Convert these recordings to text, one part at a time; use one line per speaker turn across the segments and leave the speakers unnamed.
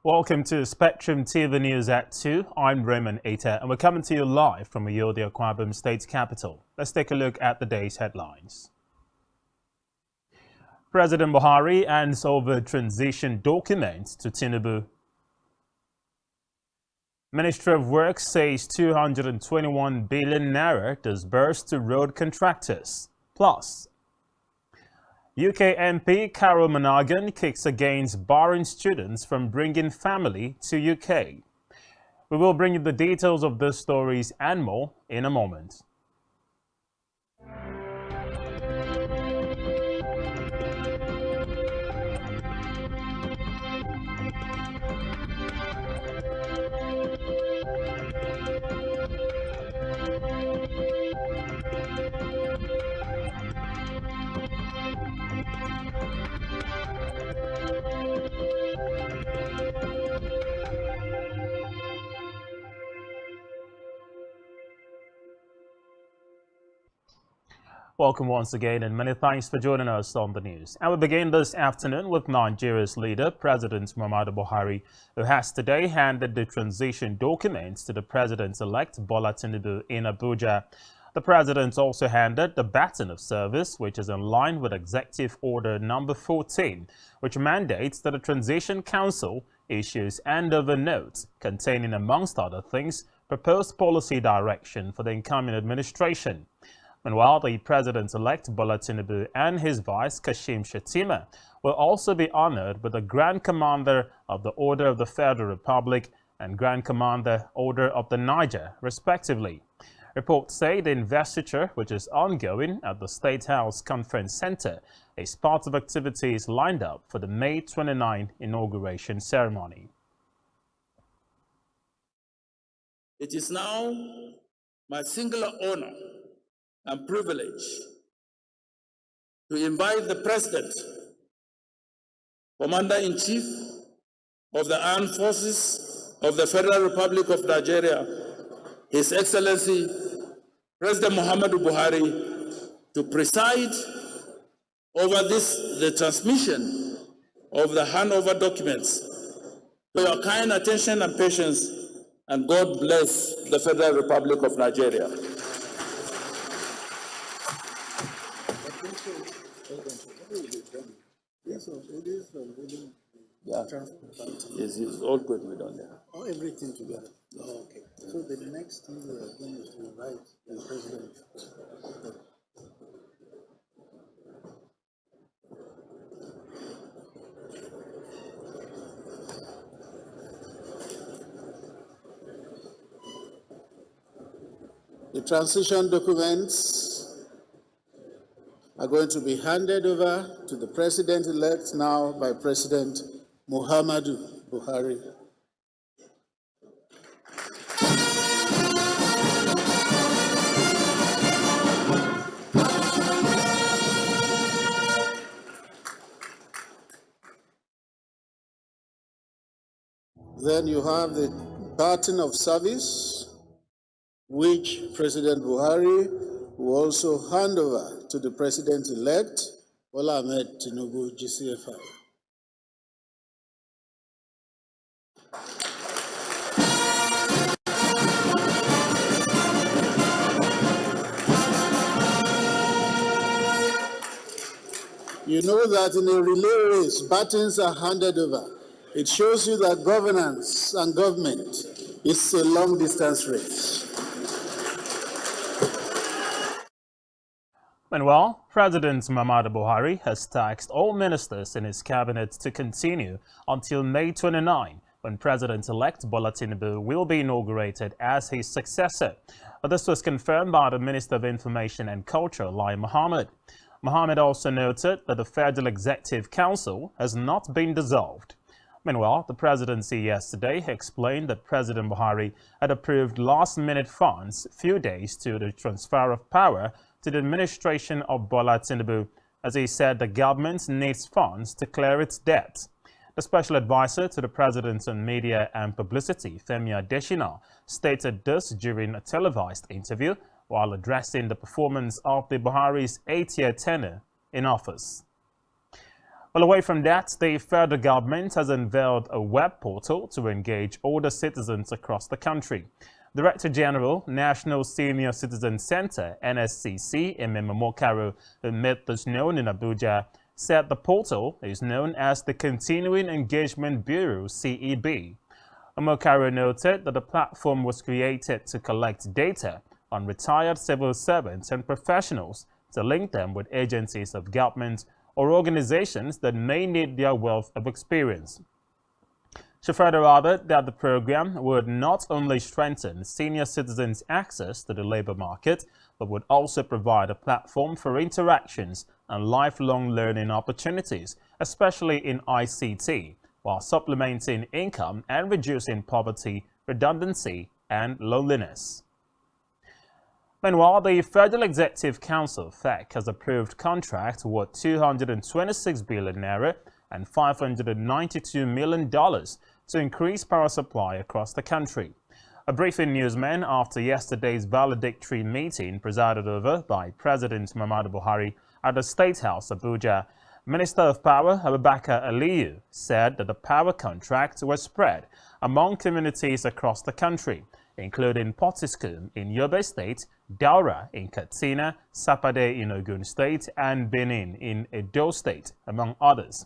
Welcome to Spectrum TV News at 2. I'm Raymond Eta, and we're coming to you live from Uyodi, Akwa Ibom State's capital. Let's take a look at the day's headlines. President Buhari hands over transition documents to Tinubu. Ministry of Works says 221 billion naira disbursed to road contractors. Plus, UK MP Carol Monaghan kicks against barring students from bringing family to UK. We will bring you the details of these stories and more in a moment. Welcome once again, and many thanks for joining us on the news. And we begin this afternoon with Nigeria's leader, President Muhammadu Buhari, who has today handed the transition documents to the president-elect Bola Tinubu in Abuja. The president also handed the baton of service, which is in line with Executive Order Number 14, which mandates that the Transition Council issues handover notes containing, amongst other things, proposed policy direction for the incoming administration. Meanwhile, the president-elect Bola Tinubu and his vice, Kashim Shettima, will also be honored with the Grand Commander of the Order of the Federal Republic and Grand Commander Order of the Niger, respectively. Reports say the investiture, which is ongoing at the State House Conference Center, is part of activities lined up for the May 29 inauguration ceremony.
It is now my singular honor and privilege to invite the President, Commander-in-Chief of the Armed Forces of the Federal Republic of Nigeria, His Excellency President Muhammadu Buhari, to preside over the transmission of the handover documents. For your kind attention and patience, and God bless the Federal Republic of Nigeria. Yeah. Yes, it's all good with on there.
Oh, everything together. Oh, okay. So the next thing we are doing is to invite the president. The transition documents are going to be handed over to the president-elect now by President Muhammadu Buhari. Then you have the baton of service, which President Buhari will also hand over to the president-elect, Bola Ahmed Tinubu, GCFR. You know that in a relay race, batons are handed over. It shows you that governance and government is a long-distance race.
Meanwhile, President Muhammadu Buhari has tasked all ministers in his cabinet to continue until May 29, when President-elect Bola Tinubu will be inaugurated as his successor. This was confirmed by the Minister of Information and Culture, Lai Mohammed. Mohammed also noted that the Federal Executive Council has not been dissolved. Meanwhile, the presidency yesterday explained that President Buhari had approved last-minute funds few days to the transfer of power to the administration of Bola Tinubu, as he said the government needs funds to clear its debt. The special advisor to the president on media and publicity, Femi Adesina, stated this during a televised interview while addressing the performance of the Buhari's 8-year tenure in office. Well, away from that, the federal government has unveiled a web portal to engage older citizens across the country. Director General, National Senior Citizen Center, NSCC, Emema Mokaro, who made this known in Abuja, said the portal is known as the Continuing Engagement Bureau, CEB. Mokaro noted that the platform was created to collect data on retired civil servants and professionals to link them with agencies of government or organizations that may need their wealth of experience. She further added that the program would not only strengthen senior citizens' access to the labor market, but would also provide a platform for interactions and lifelong learning opportunities, especially in ICT, while supplementing income and reducing poverty, redundancy, and loneliness. Meanwhile, the Federal Executive Council, FEC, has approved contracts worth 226 billion naira and $592 million to increase power supply across the country. A briefing newsman after yesterday's valedictory meeting presided over by President Muhammadu Buhari at the State House, Abuja, Minister of Power Abubakar Aliyu said that the power contracts were spread among communities across the country, including Potiskum in Yobe State, Daura in Katsina, Sapade in Ogun State, and Benin in Edo State, among others.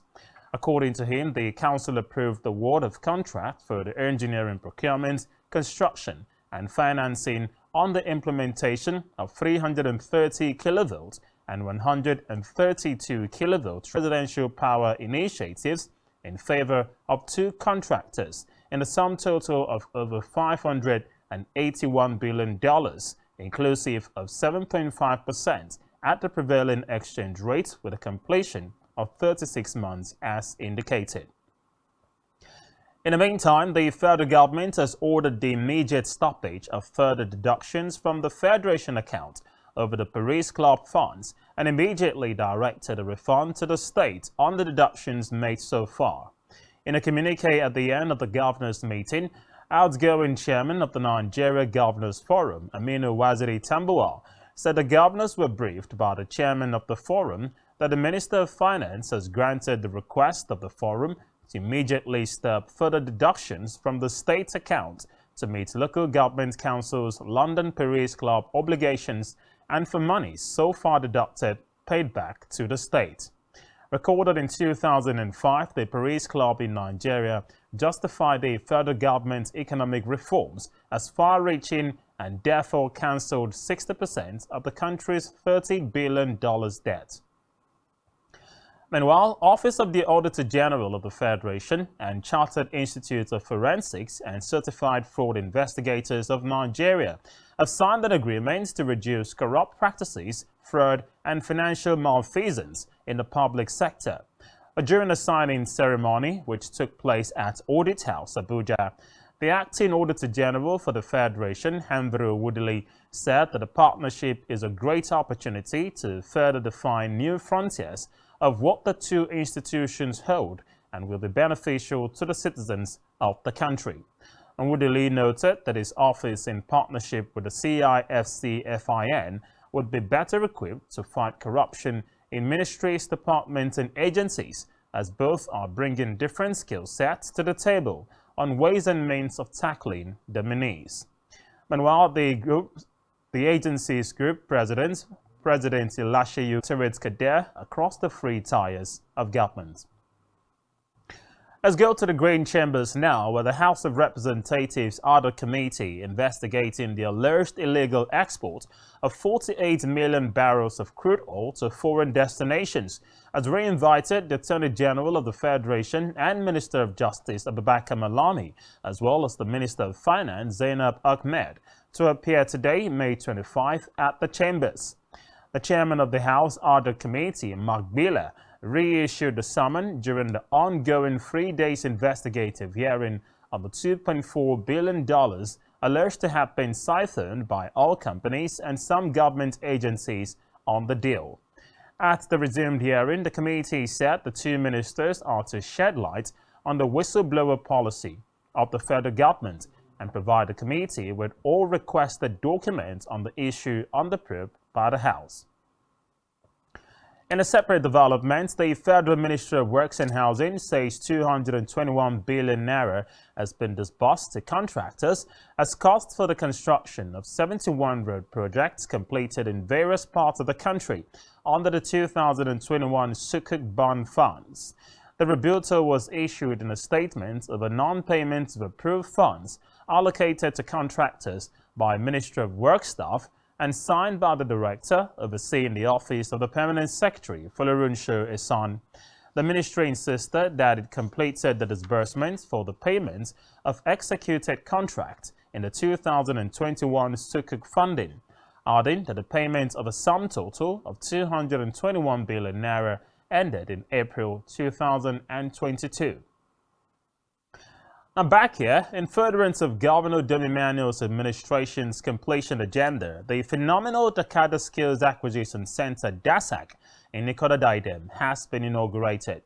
According to him, the council approved the award of contract for the engineering procurement, construction, and financing on the implementation of 330 kilovolts and 132 kilovolts residential power initiatives in favor of 2 contractors in a sum total of over $581 billion, inclusive of 7.5% at the prevailing exchange rate, with a completion of 36 months as indicated. In the meantime, the federal government has ordered the immediate stoppage of further deductions from the Federation account over the Paris Club funds and immediately directed a refund to the state on the deductions made so far. In a communique at the end of the governors' meeting, outgoing chairman of the Nigeria Governors Forum, Aminu Waziri Tambuwal, said the governors were briefed by the chairman of the forum that the Minister of Finance has granted the request of the forum to immediately stop further deductions from the state account to meet local government council's London Paris Club obligations and for monies so far deducted paid back to the state. Recorded in 2005, the Paris Club in Nigeria justified the federal government's economic reforms as far-reaching and therefore cancelled 60% of the country's $30 billion debt. Meanwhile, Office of the Auditor General of the Federation and Chartered Institute of Forensics and Certified Fraud Investigators of Nigeria have signed an agreement to reduce corrupt practices, fraud, and financial malfeasance in the public sector. During a signing ceremony, which took place at Audit House, Abuja, the Acting Auditor General for the Federation, Andrew Woodley, said that the partnership is a great opportunity to further define new frontiers of what the two institutions hold and will be beneficial to the citizens of the country. And Woodley noted that his office, in partnership with the CIFC-FIN, would be better equipped to fight corruption in ministries, departments, and agencies, as both are bringing different skill sets to the table on ways and means of tackling the menace. Meanwhile, the agency's group President Ilasheyu Tirit Kader across the 3 tiers of government. Let's go to the Grain Chambers now, where the House of Representatives Ordered Committee investigating the alleged illegal export of 48 million barrels of crude oil to foreign destinations has re-invited the Attorney General of the Federation and Minister of Justice Abubakar Malami, as well as the Minister of Finance Zainab Ahmed, to appear today, May 25, at the Chambers. The chairman of the House Ordered Committee, Mark Biller, reissued the summon during the ongoing 3-day investigative hearing on the $2.4 billion alleged to have been siphoned by oil companies and some government agencies on the deal. At the resumed hearing, the committee said the 2 ministers are to shed light on the whistleblower policy of the federal government and provide the committee with all requested documents on the issue under probe by the House. In a separate development, the Federal Ministry of Works and Housing says 221 billion naira has been disbursed to contractors as cost for the construction of 71 road projects completed in various parts of the country under the 2021 Sukuk Bond funds. The rebuttal was issued in a statement of a non-payment of approved funds allocated to contractors by Ministry of Work staff and signed by the Director overseeing the Office of the Permanent Secretary, Folorunsho Esan. The ministry insisted that it completed the disbursements for the payment of executed contracts in the 2021 Sukuk funding, adding that the payment of a sum total of 221 billion naira ended in April 2022. Now back here, in furtherance of Governor Dom Emmanuel's administration's completion agenda, the phenomenal Dakada Skills Acquisition Center DASAC in Ikoda-Daidem has been inaugurated.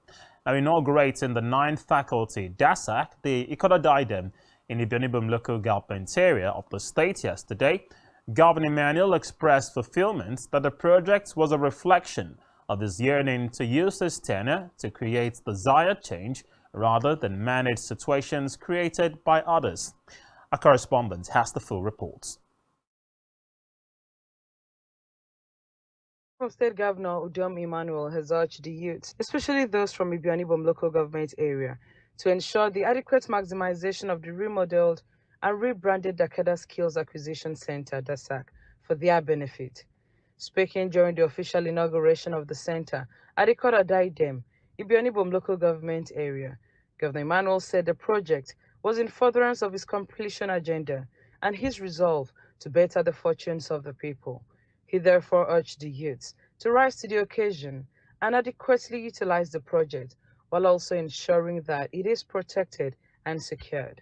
Now inaugurating the 9th faculty DASAC, the Ikoda-Daidem in the Ibionibom local government area of the state yesterday, Governor Emmanuel expressed fulfillment that the project was a reflection of his yearning to use his tenure to create desired change rather than manage situations created by others. Our correspondent has the full report.
State Governor Dom Emmanuel has urged the youth, especially those from Ibionibom local government area, to ensure the adequate maximization of the remodeled and rebranded Dakada Skills Acquisition Center, DASAC, for their benefit. Speaking during the official inauguration of the center at Ikoda-Daidem, Ibionibom local government area, Governor Emmanuel said the project was in furtherance of his completion agenda and his resolve to better the fortunes of the people. He therefore urged the youths to rise to the occasion and adequately utilize the project while also ensuring that it is protected and secured.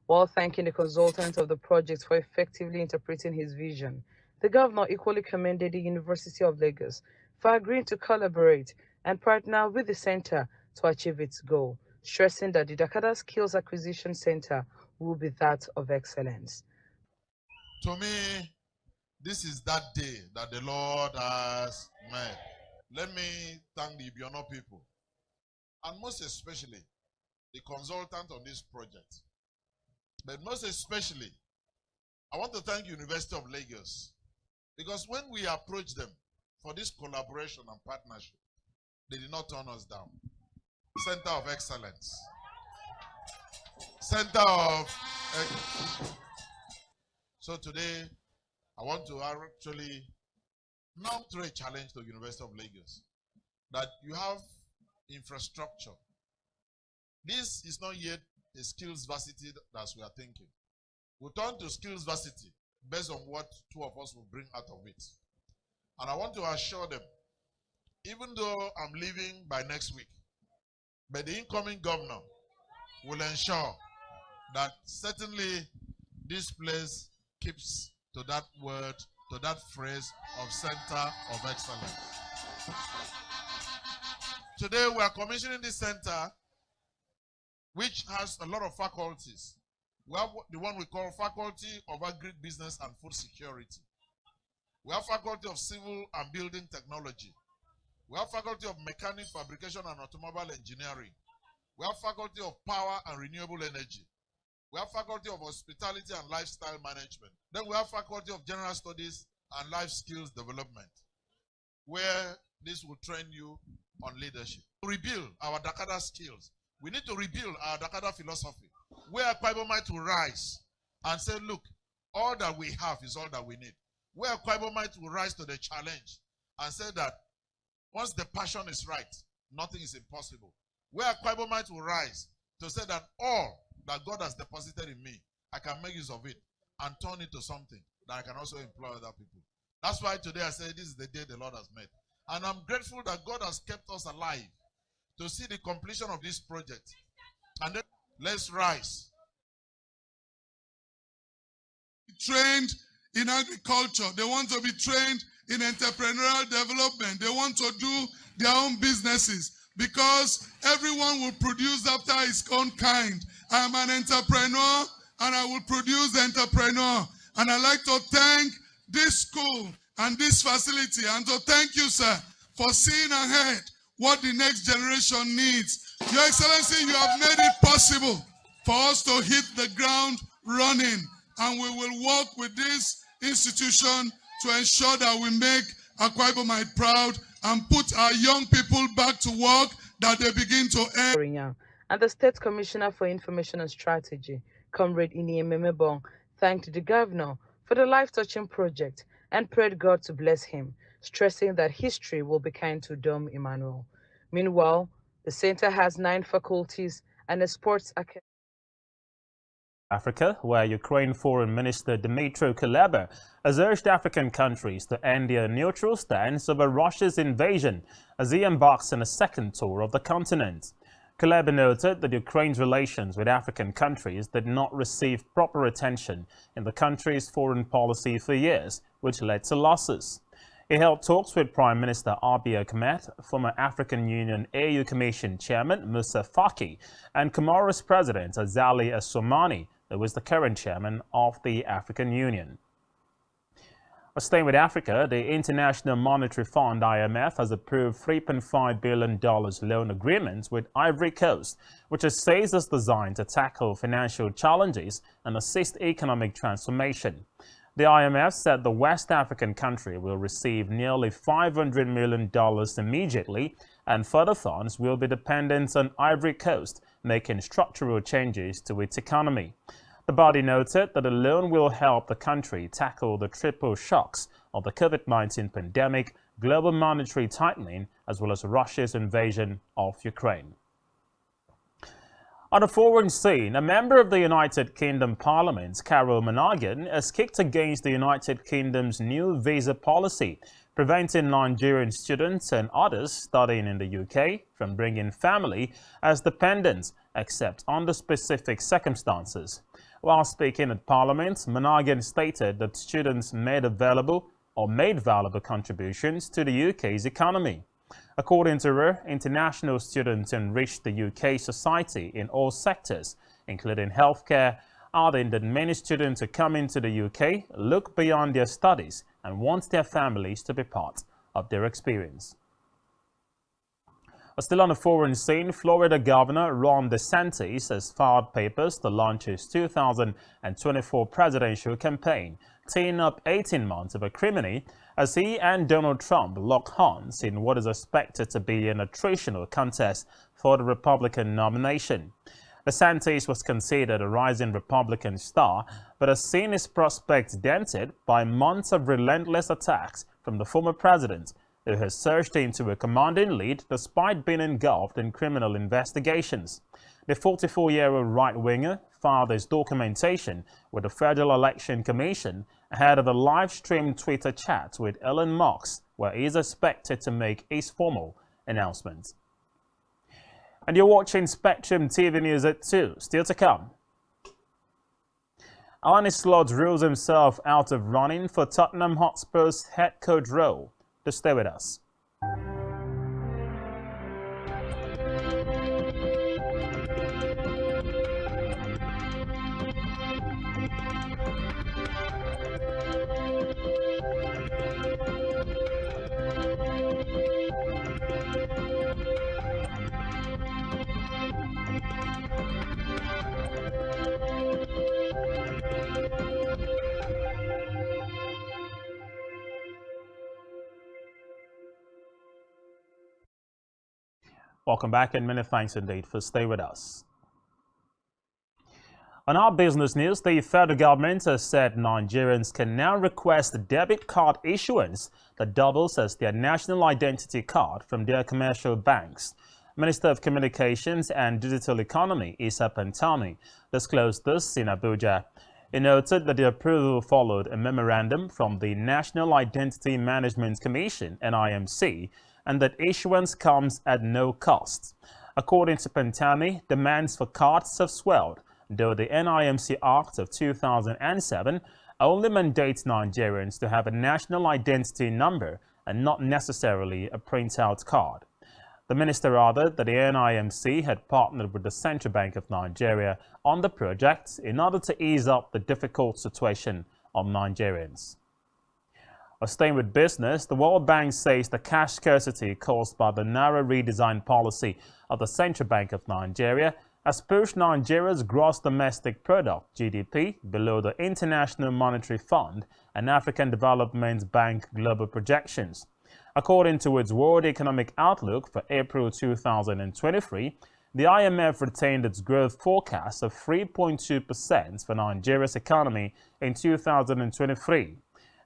While thanking the consultant of the project for effectively interpreting his vision, the governor equally commended the University of Lagos for agreeing to collaborate and partner with the center to achieve its goal, stressing that the Dakada Skills Acquisition Center will be that of excellence.
To me, this is that day that the Lord has made. Let me thank the Ibiono people, and most especially the consultant on this project. But most especially, I want to thank University of Lagos, because when we approached them for this collaboration and partnership, they did not turn us down. Center of Excellence. Center of... So today, I want to actually now throw a challenge to University of Lagos that you have infrastructure. This is not yet a skills varsity as we are thinking. We'll turn to skills varsity based on what two of us will bring out of it. And I want to assure them, even though I'm leaving by next week, but the incoming governor will ensure that certainly this place keeps to that word, to that phrase of Center of Excellence. Today we are commissioning this center, which has a lot of faculties. We have the one we call Faculty of Agribusiness and Food Security. We have Faculty of Civil and Building Technology. We have Faculty of Mechanic, Fabrication and Automobile Engineering. We have Faculty of Power and Renewable Energy. We have Faculty of Hospitality and Lifestyle Management. Then we have Faculty of General Studies and Life Skills Development, where this will train you on leadership. To rebuild our Dakada skills, we need to rebuild our Dakada philosophy, where Kwaibomite will rise and say, look, all that we have is all that we need. Where Kwaibomite will rise to the challenge and say that once the passion is right, nothing is impossible. Where Kwaibomite will rise to say that all that God has deposited in me, I can make use of it and turn it to something that I can also employ other people. That's why today I say this is the day the Lord has made. And I'm grateful that God has kept us alive to see the completion of this project. And then let's rise.
Trained in agriculture. They want to be trained in entrepreneurial development. They want to do their own businesses because everyone will produce after his own kind. I'm an entrepreneur and I will produce the entrepreneur. And I'd like to thank this school and this facility and to thank you, sir, foreseeing ahead what the next generation needs. Your Excellency, you have made it possible for us to hit the ground running, and we will work with this institution to ensure that we make Akwa Ibom proud and put our young people back to work, that they begin to earn.
And the State Commissioner for Information and Strategy, Comrade Iniememebong, thanked the governor for the life-touching project and prayed God to bless him, stressing that history will be kind to Dom Emmanuel. Meanwhile, the center has 9 faculties and a sports academy.
Africa, where Ukraine Foreign Minister Dmytro Kuleba has urged African countries to end their neutral stance over Russia's invasion as he embarks on a second tour of the continent. Kuleba noted that Ukraine's relations with African countries did not receive proper attention in the country's foreign policy for years, which led to losses. He held talks with Prime Minister Abiy Ahmed, former African Union AU Commission Chairman Moussa Faki, and Comoros President Azali Assoumani, who was the current chairman of the African Union. Staying with Africa, the International Monetary Fund (IMF) has approved $3.5 billion loan agreement with Ivory Coast, which it says is designed to tackle financial challenges and assist economic transformation. The IMF said the West African country will receive nearly $500 million immediately, and further funds will be dependent on Ivory Coast making structural changes to its economy. The body noted that the loan will help the country tackle the triple shocks of the COVID-19 pandemic, global monetary tightening, as well as Russia's invasion of Ukraine. On the foreign scene, a member of the United Kingdom Parliament, Carol Monaghan, has kicked against the United Kingdom's new visa policy, preventing Nigerian students and others studying in the UK from bringing family as dependents, except under specific circumstances. While speaking at Parliament, Monaghan stated that students made valuable contributions to the UK's economy. According to her, international students enrich the UK society in all sectors, including healthcare, adding that many students who come into the UK look beyond their studies and want their families to be part of their experience. Still on the foreign scene, Florida Governor Ron DeSantis has filed papers to launch his 2024 presidential campaign, teeing up 18 months of acrimony as he and Donald Trump lock horns in what is expected to be an attritional contest for the Republican nomination. DeSantis was considered a rising Republican star, but has seen his prospects dented by months of relentless attacks from the former president, who has surged into a commanding lead despite being engulfed in criminal investigations. The 44-year-old right-winger filed his documentation with the Federal Election Commission ahead of a live-streamed Twitter chat with Elon Musk, where he is expected to make his formal announcement. And you're watching Spectrum TV News at 2. Still to come. Arne Slot rules himself out of running for Tottenham Hotspur's head coach role. To stay with us. Welcome back and many thanks indeed for staying with us. On our business news, the federal government has said Nigerians can now request a debit card issuance that doubles as their national identity card from their commercial banks. Minister of Communications and Digital Economy, Issa Pantami, disclosed this in Abuja. He noted that the approval followed a memorandum from the National Identity Management Commission, NIMC, and that issuance comes at no cost. According to Pantami, demands for cards have swelled, though the NIMC Act of 2007 only mandates Nigerians to have a national identity number and not necessarily a printout card. The minister added that the NIMC had partnered with the Central Bank of Nigeria on the project in order to ease up the difficult situation of Nigerians. Staying with business, the World Bank says the cash scarcity caused by the narrow redesign policy of the Central Bank of Nigeria has pushed Nigeria's gross domestic product (GDP) below the International Monetary Fund and African Development Bank global projections. According to its World Economic Outlook for April 2023, the IMF retained its growth forecast of 3.2% for Nigeria's economy in 2023.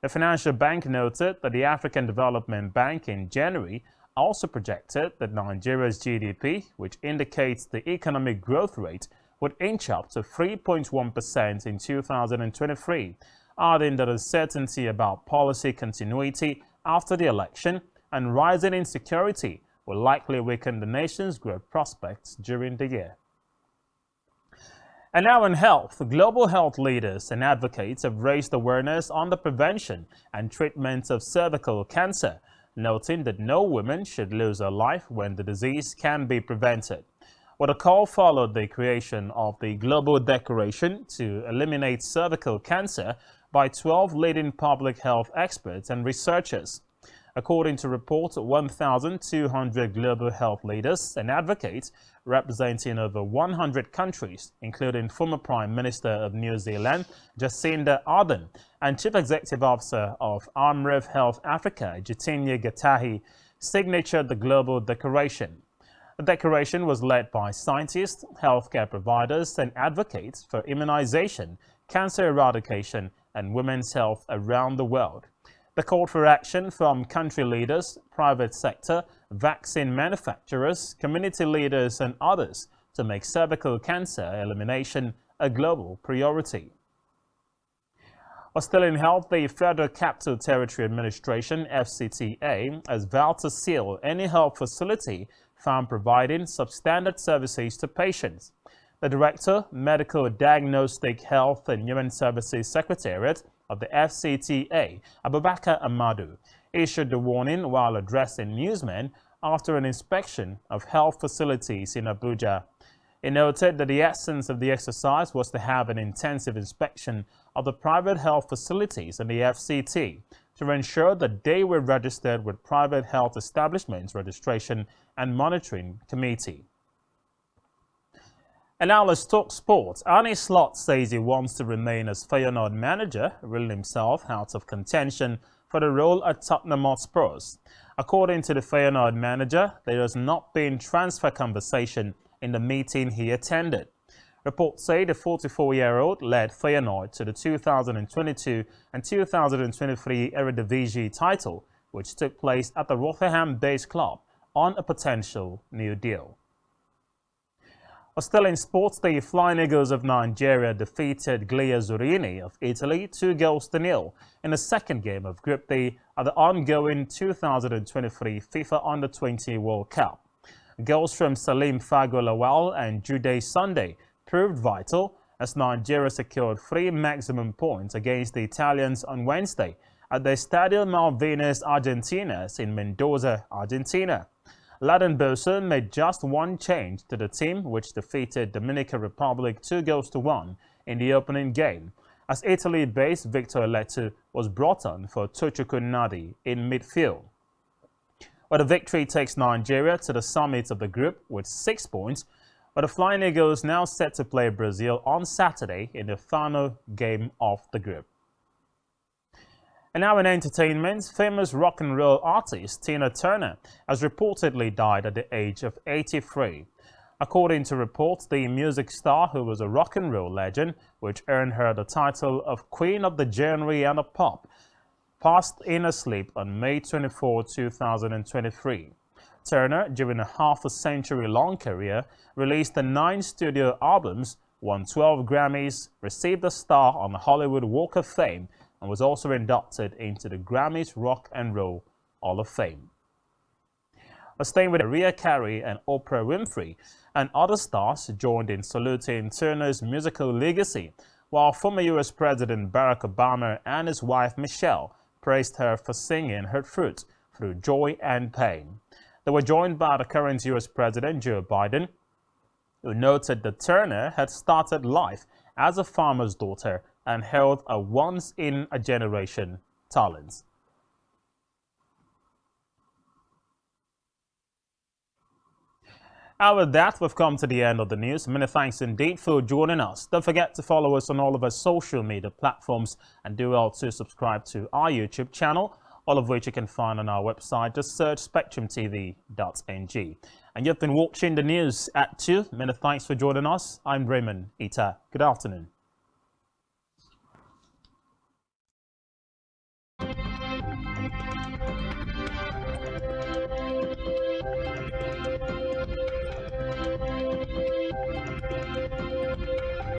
The Financial Bank noted that the African Development Bank in January also projected that Nigeria's GDP, which indicates the economic growth rate, would inch up to 3.1% in 2023, adding that uncertainty about policy continuity after the election and rising insecurity will likely weaken the nation's growth prospects during the year. And now in health, global health leaders and advocates have raised awareness on the prevention and treatment of cervical cancer, noting that no woman should lose her life when the disease can be prevented. What a call followed the creation of the Global Declaration to eliminate cervical cancer by 12 leading public health experts and researchers. According to reports, 1,200 global health leaders and advocates representing over 100 countries, including former Prime Minister of New Zealand, Jacinda Ardern, and Chief Executive Officer of Amref Health Africa, Jitinya Gatahi, signatured the Global Declaration. The declaration was led by scientists, healthcare providers, and advocates for immunization, cancer eradication, and women's health around the world. The call for action from country leaders, private sector, vaccine manufacturers, community leaders, and others to make cervical cancer elimination a global priority. Still in health, the Federal Capital Territory Administration, FCTA, has vowed to seal any health facility found providing substandard services to patients. The Director, Medical Diagnostic Health and Human Services Secretariat of the FCTA, Abubakar Amadu, issued the warning while addressing newsmen after an inspection of health facilities in Abuja. He noted that the essence of the exercise was to have an intensive inspection of the private health facilities in the FCT to ensure that they were registered with Private Health Establishments Registration and Monitoring Committee. And now let's talk sports. Arne Slot says he wants to remain as Feyenoord manager, ruling himself out of contention for the role at Tottenham Hotspur. According to the Feyenoord manager, there has not been transfer conversation in the meeting he attended. Reports say the 44-year-old led Feyenoord to the 2022 and 2023 Eredivisie title, which took place at the Rotherham-based club on a potential new deal. Still in sports, the Flying Eagles of Nigeria defeated Gliesurini of Italy 2-0 in the second game of Group D at the ongoing 2023 FIFA Under-20 World Cup. Goals from Salim Fagolawal and Jude Sunday proved vital as Nigeria secured 3 maximum points against the Italians on Wednesday at the Estadio Malvinas Argentinas in Mendoza, Argentina. Laden Bosa made just one change to the team, which defeated Dominican Republic 2-1 in the opening game, as Italy-based Victor Letu was brought on for Tochukwu Nadi in midfield. But the victory takes Nigeria to the summit of the group with 6 points, but the Flying Eagles now set to play Brazil on Saturday in the final game of the group. And now in entertainment, famous rock and roll artist Tina Turner has reportedly died at the age of 83. According to reports, the music star, who was a rock and roll legend, which earned her the title of Queen of the Genre and of Pop, passed in her sleep on May 24, 2023. Turner, during a half-a-century-long career, released 9 studio albums, won 12 Grammys, received a star on the Hollywood Walk of Fame, and was also inducted into the Grammys Rock and Roll Hall of Fame. Staying with Mariah Carey and Oprah Winfrey and other stars joined in saluting Turner's musical legacy, while former U.S. President Barack Obama and his wife Michelle praised her for singing her fruit through joy and pain. They were joined by the current U.S. President Joe Biden, who noted that Turner had started life as a farmer's daughter and held a once-in-a-generation talent. And with that, we've come to the end of the news. Many thanks indeed for joining us. Don't forget to follow us on all of our social media platforms and do also subscribe to our YouTube channel, all of which you can find on our website. Just search spectrumtv.ng. And you've been watching the news at 2. Many thanks for joining us. I'm Raymond Ita. Good afternoon.